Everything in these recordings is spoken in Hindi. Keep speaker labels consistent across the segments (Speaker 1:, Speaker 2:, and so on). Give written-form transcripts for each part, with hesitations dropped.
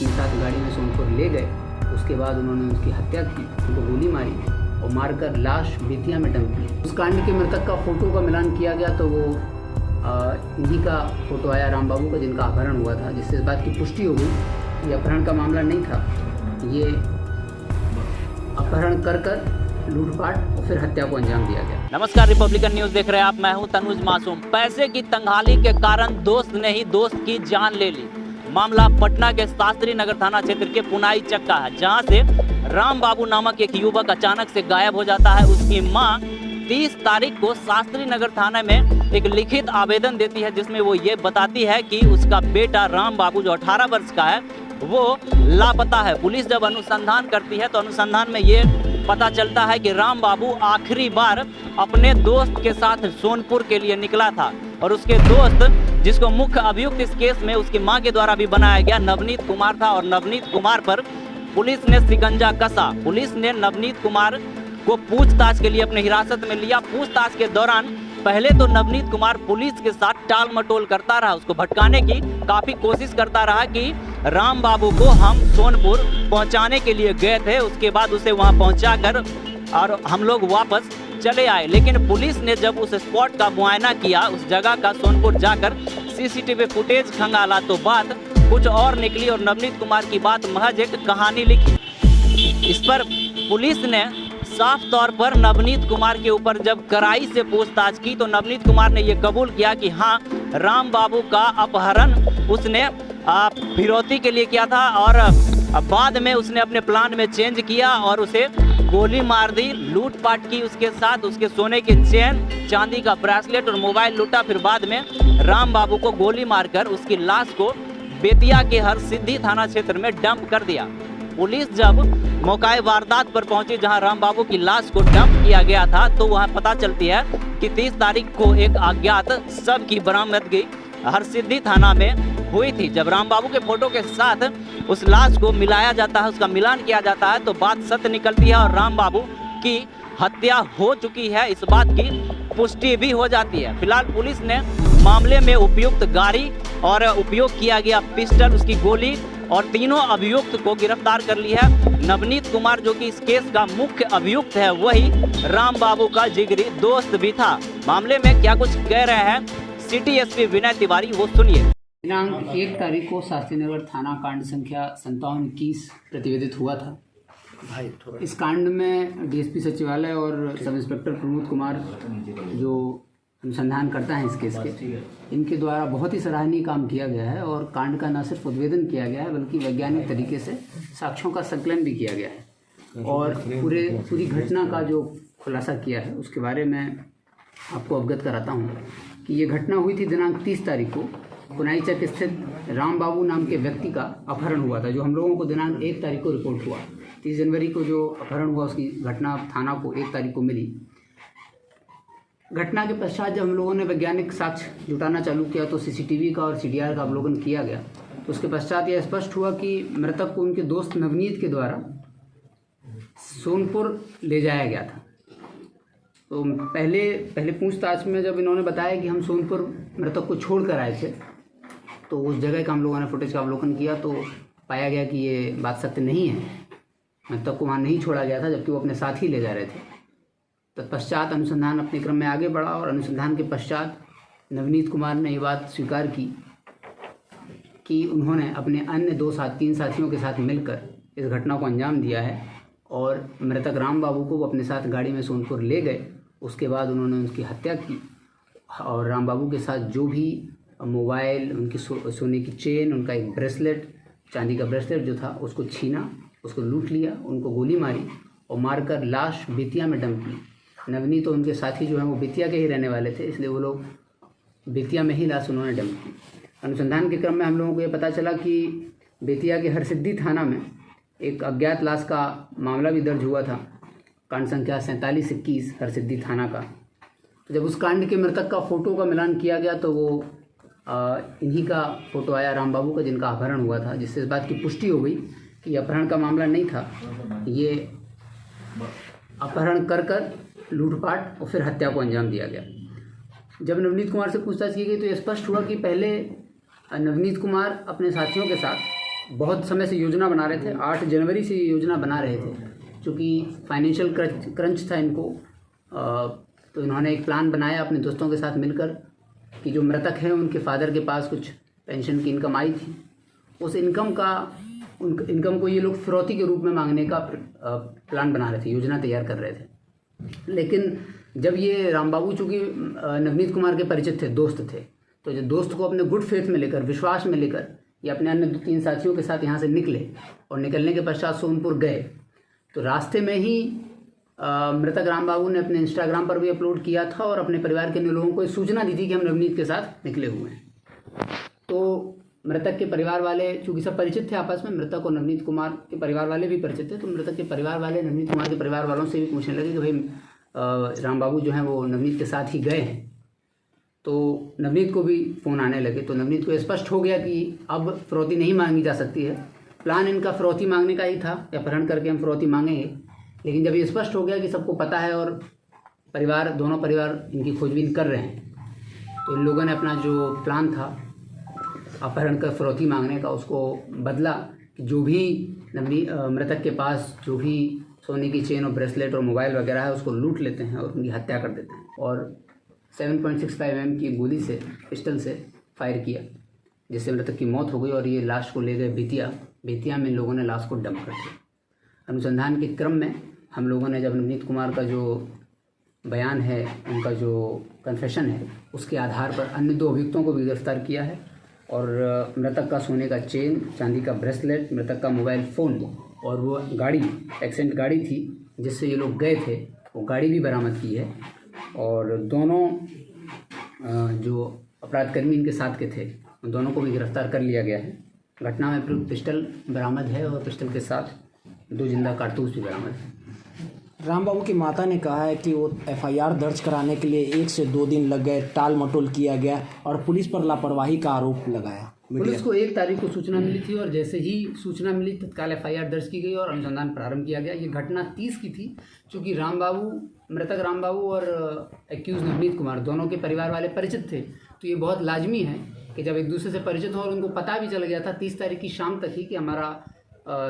Speaker 1: अपने साथ गाड़ी में सोनपुर ले गए। उसके बाद उन्होंने उसकी हत्या की, उनको गोली मारी और मारकर लाश बेतिया में डंप दी। उस कांड के मृतक का फ़ोटो का मिलान किया गया तो वो इन्हीं का फ़ोटो आया, राम बाबू का, जिनका अपहरण हुआ था, जिससे इस बात की पुष्टि हो गई कि अपहरण का मामला नहीं था, ये अपहरण कर लूटपाट और फिर हत्या को अंजाम दिया गया।
Speaker 2: नमस्कार, रिपब्लिकन न्यूज देख रहे हैं आप। मैं हूं तनुज मासूम। पैसे की तंगहाली के कारण दोस्त ने ही दोस्त की जान ले ली। मामला पटना के शास्त्री नगर थाना क्षेत्र के पुनाई चक का है, जहां से राम बाबू नामक एक युवक अचानक से गायब हो जाता है। उसकी मां 30 तारीख को शास्त्री नगर थाना में एक लिखित आवेदन देती है, जिसमें वो ये बताती है कि उसका बेटा राम बाबू जो 18 वर्ष का है वो लापता है। पुलिस जब अनुसंधान करती है तो अनुसंधान में ये पता चलता है कि राम बाबू आखिरी बार अपने दोस्त के साथ सोनपुर के लिए निकला था और उसके दोस्त, जिसको मुख्य अभियुक्त इस केस में उसकी मां के द्वारा भी बनाया गया, नवनीत कुमार था। और नवनीत कुमार पर पुलिस ने शिकंजा कसा। पुलिस ने नवनीत कुमार को पूछताछ के लिए अपने हिरासत में लिया। पूछताछ के दौरान पहले तो नवनीत कुमार पुलिस के साथ टाल मटोल करता रहा, उसको भटकाने की काफ़ी कोशिश करता रहा कि राम बाबू को हम सोनपुर पहुंचाने के लिए गए थे, उसके बाद उसे वहां पहुंचाकर और हम लोग वापस चले आए। लेकिन पुलिस ने जब उस स्पॉट का मुआयना किया, उस जगह का, सोनपुर जाकर सीसीटीवी फुटेज खंगाला तो बात कुछ और निकली और नवनीत कुमार की बात महज एक कहानी लिखी। इस पर पुलिस ने साफ तौर पर नवनीत कुमार के ऊपर जब कड़ाई से पूछताछ की तो नवनीत कुमार ने यह कबूल किया कि हाँ, राम बाबू का अपहरण उसने फिरौती के लिए किया था और बाद में उसने अपने प्लान में चेंज किया और उसे गोली मार दी, लूटपाट की उसके साथ, उसके सोने के चेन, चांदी का ब्रेसलेट और मोबाइल लूटा। फिर बाद में राम बाबू को गोली मारकर उसकी लाश को बेतिया के हरसिद्धि थाना क्षेत्र में डंप कर दिया। पुलिस जब मौके वारदात पर पहुंची, जहां राम बाबू की लाश को डंप किया गया था, तो वहां पता चलती है कि 30 तारीख को एक अज्ञात शव की बरामदगी हरसिद्धि थाना में हुई थी। जब राम बाबू के फोटो के साथ उस लाश को मिलाया जाता है, उसका मिलान किया जाता है, तो बात सत्य निकलती है और राम बाबू की हत्या हो चुकी है, इस बात की पुष्टि भी हो जाती है। फिलहाल पुलिस ने मामले में उपयुक्त गाड़ी और उपयोग किया गया पिस्टल, उसकी गोली और तीनों अभियुक्त को गिरफ्तार कर लिया है। नवनीत कुमार जो कि इस केस का मुख्य अभियुक्त है, वही राम बाबू का जिगरी दोस्त भी था। मामले में क्या कुछ कह रहे हैं सिटी एसपी विनय तिवारी, वो सुनिए।
Speaker 1: दिनांक 1 तारीख को शास्त्री नगर थाना कांड संख्या 5721 प्रतिवेदित हुआ था। इस कांड में डीएसपी सचिवालय और सब इंस्पेक्टर प्रमोद कुमार जो अनुसंधान करता है इस केस के, इनके द्वारा बहुत ही सराहनीय काम किया गया है और कांड का न सिर्फ उद्भेदन किया गया है बल्कि वैज्ञानिक तरीके से साक्ष्यों का संकलन भी किया गया है और पूरी घटना का जो खुलासा किया है उसके बारे में आपको अवगत कराता हूँ कि ये घटना हुई थी दिनांक 30 तारीख को पुनाई चक स्थित राम बाबू नाम के व्यक्ति का अपहरण हुआ था, जो हम लोगों को दिनांक 1 तारीख को रिपोर्ट हुआ। 30 जनवरी को जो अपहरण हुआ उसकी घटना थाना को 1 तारीख को मिली। घटना के पश्चात जब हम लोगों ने वैज्ञानिक साक्ष्य जुटाना चालू किया तो सीसीटीवी का और सीडीआर का अवलोकन किया गया, तो उसके पश्चात यह स्पष्ट हुआ कि मृतक को उनके दोस्त नवनीत के द्वारा सोनपुर ले जाया गया था। तो पहले पूछताछ में जब इन्होंने बताया कि हम सोनपुर मृतक को छोड़ कर आए थे, तो उस जगह का हम लोगों ने फुटेज का अवलोकन किया तो पाया गया कि ये बात सत्य नहीं है। मृतक को वहाँ नहीं छोड़ा गया था, जबकि वो अपने साथ ही ले जा रहे थे। तत्पश्चात अनुसंधान अपने क्रम में आगे बढ़ा और अनुसंधान के पश्चात नवनीत कुमार ने ये बात स्वीकार की कि उन्होंने अपने अन्य 3 साथियों के साथ मिलकर इस घटना को अंजाम दिया है और मृतक राम बाबू को वो अपने साथ गाड़ी में सोनपुर ले गए। उसके बाद उन्होंने उसकी हत्या की और राम बाबू के साथ जो भी मोबाइल, उनकी सोने की चेन, उनका एक ब्रेसलेट, चांदी का ब्रेसलेट जो था, उसको छीना, उसको लूट लिया, उनको गोली मारी और मारकर लाश बेतिया में डंप ली। नवनीत तो उनके साथी जो हैं वो बेतिया के ही रहने वाले थे, इसलिए वो लोग बेतिया में ही लाश उन्होंने डंप की। अनुसंधान के क्रम में हम लोगों को ये पता चला कि बेतिया के हरसिद्धि थाना में एक अज्ञात लाश का मामला भी दर्ज हुआ था, कांड संख्या 4721 हरसिद्धि थाना का। तो जब उस कांड के मृतक का फ़ोटो का मिलान किया गया तो वो इन्हीं का फ़ोटो आया, राम बाबू का, जिनका अपहरण हुआ था, जिससे इस बात की पुष्टि हो गई कि अपहरण का मामला नहीं था, ये अपहरण कर लूटपाट और फिर हत्या को अंजाम दिया गया। जब नवनीत कुमार से पूछताछ की गई तो ये स्पष्ट हुआ कि पहले नवनीत कुमार अपने साथियों के साथ बहुत समय से योजना बना रहे थे। 8 जनवरी से ये योजना बना रहे थे, चूँकि फाइनेंशियल क्रंच था इनको। तो इन्होंने एक प्लान बनाया अपने दोस्तों के साथ मिलकर कि जो मृतक हैं उनके फादर के पास कुछ पेंशन की इनकम आई थी, उस इनकम को ये लोग फिरौती के रूप में मांगने का प्लान बना रहे थे, योजना तैयार कर रहे थे। लेकिन जब ये रामबाबू चूँकि नवनीत कुमार के परिचित थे, दोस्त थे, तो जो दोस्त को अपने गुड फेथ में लेकर, विश्वास में लेकर ये अपने अन्य 2-3 साथियों के साथ यहाँ से निकले और निकलने के पश्चात सोनपुर गए। तो रास्ते में ही मृतक रामबाबू ने अपने इंस्टाग्राम पर भी अपलोड किया था और अपने परिवार के अन्य लोगों को सूचना दी थी कि हम नवनीत के साथ निकले हुए हैं। तो मृतक के परिवार वाले चूँकि सब परिचित थे आपस में, मृतक और नवनीत कुमार के परिवार वाले भी परिचित थे, तो मृतक के परिवार वाले नवनीत कुमार के परिवार वालों से भी पूछने लगे कि भाई रामबाबू जो हैं वो नवनीत के साथ ही गए हैं। तो नवनीत को भी फ़ोन आने लगे। तो नवनीत को स्पष्ट हो गया कि अब फिरौती नहीं मांगी जा सकती है। प्लान इनका फिरौती मांगने का ही था, अपहरण करके हम फिरौती मांगेंगे। लेकिन जब ये स्पष्ट हो गया कि सबको पता है और दोनों परिवार इनकी खोजबीन कर रहे हैं, तो इन लोगों ने अपना जो प्लान था अपहरण कर फिरौती मांगने का, उसको बदला कि जो भी मृतक के पास जो भी सोने की चेन और ब्रेसलेट और मोबाइल वगैरह है उसको लूट लेते हैं और उनकी हत्या कर देते हैं और 7.65 mm की गोली से, पिस्टल से फायर किया, जिससे मृतक की मौत हो गई। और ये लाश को ले गए बेतिया में इन लोगों ने लाश को डंप कर दिया। अनुसंधान के क्रम में हम लोगों ने जब नवनीत कुमार का जो बयान है, उनका जो कन्फेशन है, उसके आधार पर अन्य 2 अभियुक्तों को भी गिरफ्तार किया है और मृतक का सोने का चेन, चांदी का ब्रेसलेट, मृतक का मोबाइल फ़ोन और वो गाड़ी, एक्सेंट गाड़ी थी जिससे ये लोग गए थे, वो गाड़ी भी बरामद की है। और दोनों जो अपराधकर्मी इनके साथ के थे, उन दोनों को भी गिरफ्तार कर लिया गया है। घटना में प्रयुक्त पिस्टल बरामद है और पिस्टल के साथ 2 जिंदा कारतूस भी बरामद है।
Speaker 3: रामबाबू की माता ने कहा है कि वो एफआईआर दर्ज कराने के लिए 1 से 2 दिन लग गए, टाल मटोल किया गया और पुलिस पर लापरवाही का आरोप लगाया।
Speaker 1: पुलिस को 1 तारीख को सूचना मिली थी और जैसे ही सूचना मिली तत्काल एफआईआर दर्ज की गई और अनुसंधान प्रारंभ किया गया। ये घटना 30 की थी, चूँकि मृतक रामबाबू और एक्यूज नवनीत कुमार दोनों के परिवार वाले परिचित थे, तो ये बहुत लाजमी है कि जब एक दूसरे से परिचित हो और उनको पता भी चल गया था 30 तारीख की शाम तक ही कि हमारा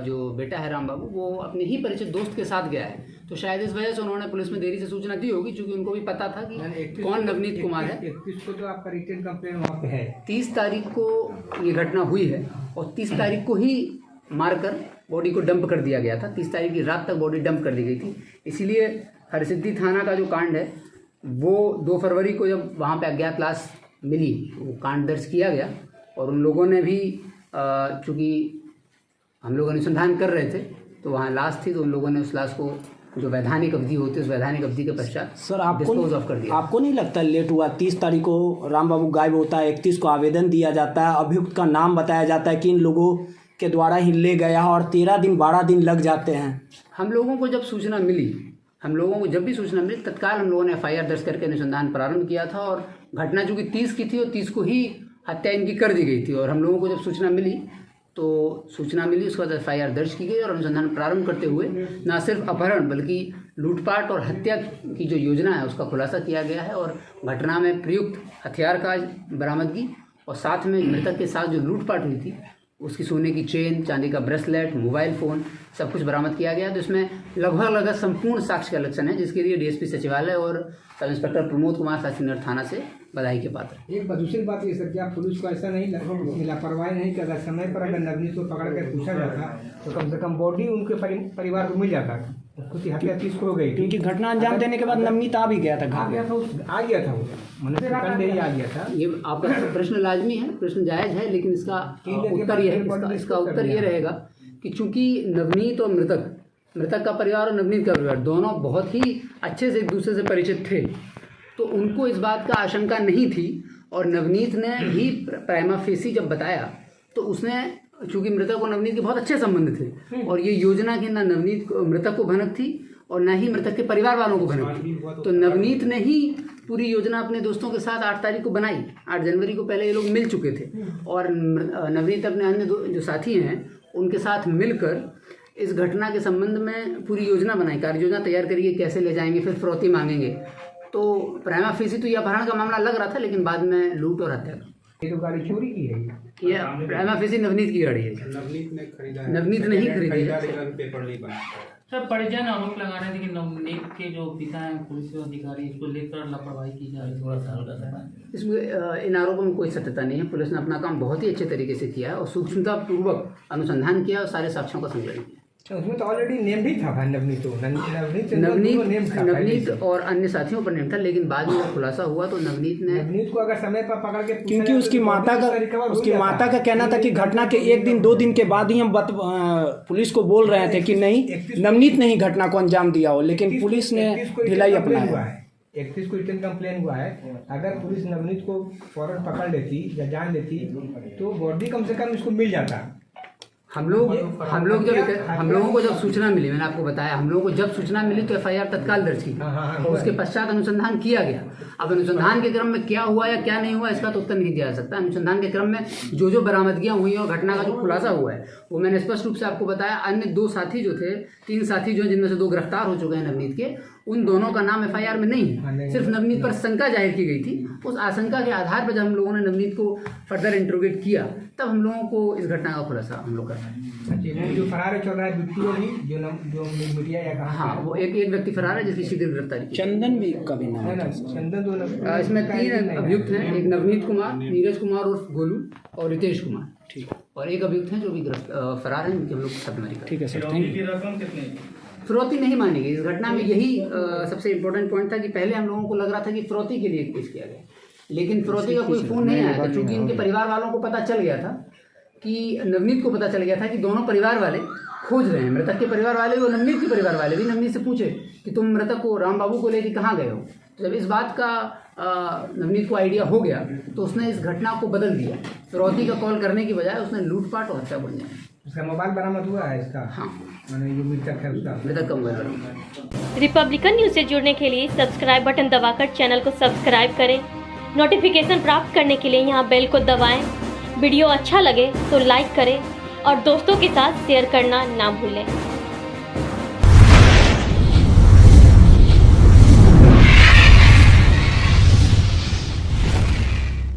Speaker 1: जो बेटा है रामबाबू वो अपने ही परिचित दोस्त के साथ गया है, तो शायद इस वजह से उन्होंने पुलिस में देरी से सूचना दी होगी, क्योंकि उनको भी पता था कि कौन नवनीत कुमार है।
Speaker 4: 31 को तो आपका रिटन कंप्लेन वहाँ पे है।
Speaker 1: 30 तारीख को ये घटना हुई है और 30 तारीख को ही मारकर बॉडी को डंप कर दिया गया था। 30 तारीख की रात तक बॉडी डंप कर दी गई थी। इसीलिए हरसिद्धि थाना का जो कांड है वो 2 फरवरी को जब वहाँ पे अज्ञात लाश मिली, वो कांड दर्ज किया गया और उन लोगों ने भी चूँकि हम लोग अनुसंधान कर रहे थे तो वहाँ लाश थी, तो उन लोगों ने उस लाश को जो वैधानिक अवधि होती है उस वैधानिक अवधि के पश्चात
Speaker 3: सर
Speaker 1: डिस्पोज ऑफ कर दिया।
Speaker 3: आपको नहीं लगता लेट हुआ? 30 तारीख को रामबाबू गायब होता है, 31 को आवेदन दिया जाता है, अभियुक्त का नाम बताया जाता है कि इन लोगों के द्वारा ही ले गया और 13 दिन 12 दिन लग जाते हैं।
Speaker 1: हम लोगों को जब सूचना मिली, जब भी सूचना मिली तत्काल हम लोगों ने एफआईआर दर्ज करके अनुसंधान प्रारंभ किया था और घटना चूँकि 30 की थी और 30 को ही हत्या इनकी कर दी गई थी और हम लोगों को जब सूचना मिली उसके बाद एफआईआर दर्ज की गई और अनुसंधान प्रारंभ करते हुए न सिर्फ अपहरण बल्कि लूटपाट और हत्या की जो योजना है उसका खुलासा किया गया है और घटना में प्रयुक्त हथियार का बरामदगी और साथ में मृतक के साथ जो लूटपाट हुई थी उसकी सोने की चेन, चांदी का ब्रेसलेट, मोबाइल फ़ोन सब कुछ बरामद किया गया। तो इसमें लगभग संपूर्ण साक्ष्य कलेक्शन है, जिसके लिए डीएसपी सचिवालय और सब इंस्पेक्टर प्रमोद कुमार शास्त्री थाना से बधाई के पात्र।
Speaker 4: एक दूसरी बात ये सर, क्या पुलिस को ऐसा नहीं लापरवाही नहीं कर, समय पर अगर नवनीत को पकड़ कर पूछा जाता तो कम से कम बॉडी उनके परिवार को मिल जाता। कुछ हत्या 30 को हो गई
Speaker 3: क्योंकि घटना अंजाम देने के बाद नवनीत आ भी गया था,
Speaker 4: आ गया था वो मनुष्य आ गया था।
Speaker 1: ये आपका प्रश्न लाजमी है, प्रश्न जायज़ है, लेकिन इसका उत्तर ये रहेगा कि चूंकि नवनीत और मृतक का परिवार और नवनीत का परिवार दोनों बहुत ही अच्छे से एक दूसरे से परिचित थे, तो उनको इस बात का आशंका नहीं थी और नवनीत ने ही प्राइमा फेसी जब बताया तो उसने, चूँकि मृतक और नवनीत के बहुत अच्छे संबंध थे और ये योजना की ना मृतक को भनक थी और ना ही मृतक के परिवार वालों को भनक थी, तो नवनीत ने ही पूरी योजना अपने दोस्तों के साथ 8 तारीख को बनाई। 8 जनवरी को पहले ये लोग मिल चुके थे और नवनीत अपने अन्य जो साथी हैं उनके साथ मिलकर इस घटना के संबंध में पूरी योजना बनाई, कार्य योजना तैयार करिए, कैसे ले जाएंगे, फिर फिरौती मांगेंगे। तो प्राइमा फेसी तो ये अपहरण का मामला लग रहा था, लेकिन बाद में लूट और हत्या का
Speaker 4: ये तो गाड़ी चोरी की है ये।
Speaker 1: प्राइमा फेसी नवनीत की गाड़ी है।
Speaker 5: नवनीत ने खरीदा है।
Speaker 1: नवनीत नहीं खरीदी है।
Speaker 5: खरीदा है, पेपर नहीं बना।
Speaker 6: सर परिजन आरोप लगा रहे थे कि नवनीत के जो पिता हैं पुलिस अधिकारी, इसको लेकर लापरवाही की जा रही है, थोड़ा सा हल्का सा।
Speaker 1: इसमें इन आरोपों में कोई सत्यता नहीं है। पुलिस ने अपना काम बहुत ही अच्छे तरीके से किया है और सूक्ष्मतापूर्वक अनुसंधान किया और सारे साक्ष्यों का संकलन किया।
Speaker 4: उसमें तो ऑलरेडी नेम भी था भाई नवनीत, तो नवनीत
Speaker 1: और अन्य साथियों पर नेम था, लेकिन बाद में जब खुलासा हुआ तो नवनीत
Speaker 4: को अगर समय पर पकड़ के,
Speaker 3: क्योंकि उसकी माता का कहना था कि घटना के 1-2 दिन के बाद ही हम पुलिस को बोल रहे थे कि नहीं, नवनीत ने ही घटना को अंजाम दिया हो, लेकिन पुलिस ने ढिलाई अपनाया।
Speaker 4: 31 को रिटन कंप्लेन हुआ है। अगर पुलिस नवनीत को फौरन पकड़ लेती या जान लेती तो बॉडी कम से कम इसको मिल जाता।
Speaker 1: हम लोगों को जब सूचना मिली, मैंने आपको बताया, हम लोगों को जब सूचना मिली तो एफआईआर तत्काल दर्ज की और उसके पश्चात अनुसंधान किया गया। अब अनुसंधान के क्रम में क्या हुआ या क्या नहीं हुआ इसका तो उत्तर नहीं दिया जा सकता। अनुसंधान के क्रम में जो बरामदगियां हुई और घटना का जो खुलासा हुआ है वो मैंने स्पष्ट रूप से आपको बताया। अन्य 2 साथी जो थे, 3 साथी जो जिनमें से 2 गिरफ्तार हो चुके हैं नवनीत के, उन दोनों का नाम एफआईआर में नहीं है। सिर्फ नवनीत पर शंका जाहिर की गई थी। उस आशंका के आधार पर जब हम लोगों ने नवनीत को फर्दर इंट्रोगेट किया तब हम लोगों को इस घटना का खुलासा हम लोग कर रहे हैं।
Speaker 4: जो फरार चल रहा है जो मीडिया या कहा,
Speaker 1: हाँ, वो एक व्यक्ति फरार है जिसकी शीघ्र गिरफ्तारी की।
Speaker 3: चंदन भी कभी नाम
Speaker 4: है ना, चंदन
Speaker 1: इसमें 3 अभियुक्त हैं, एक नवनीत कुमार, नीरज कुमार और गोलू और रितेश कुमार, ठीक, और एक अभियुक्त हैं जो भी फरार हैं, उनकी हम लोग छापेमारी कर।
Speaker 3: ठीक है सर, थैंक यू।
Speaker 1: फिरौती नहीं मानी गई इस घटना में। यही सबसे इम्पोर्टेंट पॉइंट था कि पहले हम लोगों को लग रहा था कि फिरौती के लिए केस किया गया, लेकिन फिरौती का कोई फोन नहीं आया था, क्योंकि इनके परिवार वालों को पता चल गया था कि नवनीत को पता चल गया था कि दोनों परिवार वाले खोज रहे हैं। मृतक के परिवार वाले भी और नवनीत के परिवार वाले भी नवनीत से पूछे कि तुम मृतक को राम बाबू को लेकर कहाँ गए हो। तो जब इस बात का नवनीत को आइडिया हो गया तो उसने इस घटना को बदल दिया। फिरौती का कॉल करने की बजाय उसने लूटपाट और हत्या बन जाए।
Speaker 4: उसका मोबाइल बरामद हुआ है इसका,
Speaker 1: हाँ,
Speaker 4: मैंने जो मृतक है उसका
Speaker 1: मृतक का मोबाइल बरामद।
Speaker 7: रिपब्लिकन न्यूज़ से जुड़ने के लिए सब्सक्राइब बटन दबाकर चैनल को सब्सक्राइब करें। नोटिफिकेशन प्राप्त करने के लिए यहाँ बेल को दबाएं। वीडियो अच्छा लगे तो लाइक करें और दोस्तों के साथ शेयर करना ना भूलें।